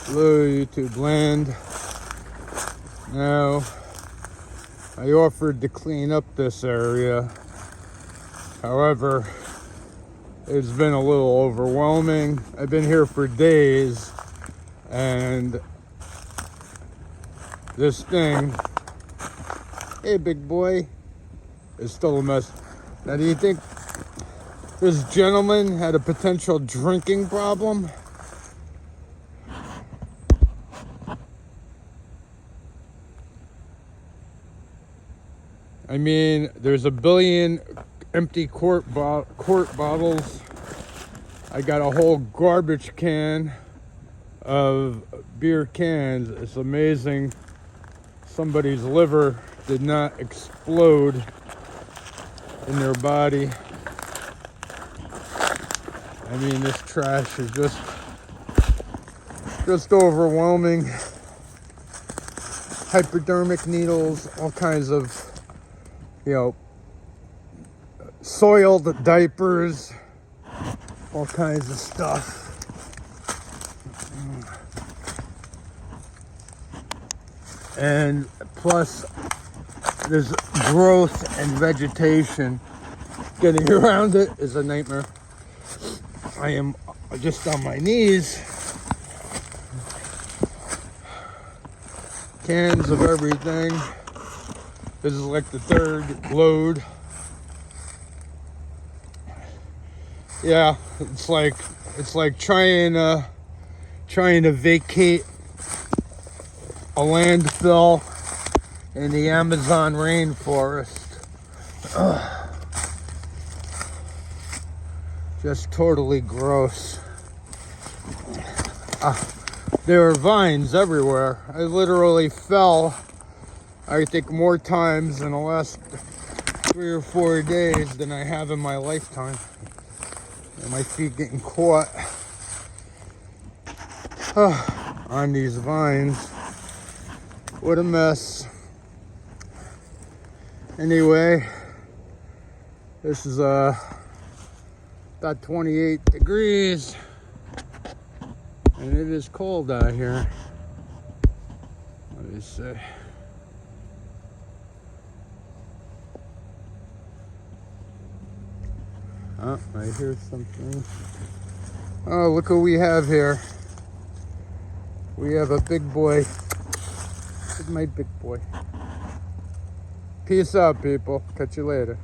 Hello, YouTube land. Now, I offered to clean up this area. However, it's been a little overwhelming. I've been here for days, and this thing, hey big boy, is still a mess. Now, do you think this gentleman had a potential drinking problem? I mean, there's a billion empty quart bottles. I got a whole garbage can of beer cans. It's amazing somebody's liver did not explode in their body. I mean, this trash is just overwhelming. Hypodermic needles, all kinds of, soiled diapers, all kinds of stuff. And plus, there's growth and vegetation. Getting around it is a nightmare. I am just on my knees. Cans of everything. This is like the third load. Yeah, it's like trying to vacate a landfill in the Amazon rainforest. Just totally gross. There are vines everywhere. I literally fell, I think, more times in the last 3 or 4 days than I have in my lifetime. And my feet getting caught on these vines. What a mess. Anyway, this is about 28 degrees. And it is cold out here. Let me see. Oh, I hear something. Oh, look who we have here. We have a big boy. Look at my big boy. Peace out, people. Catch you later.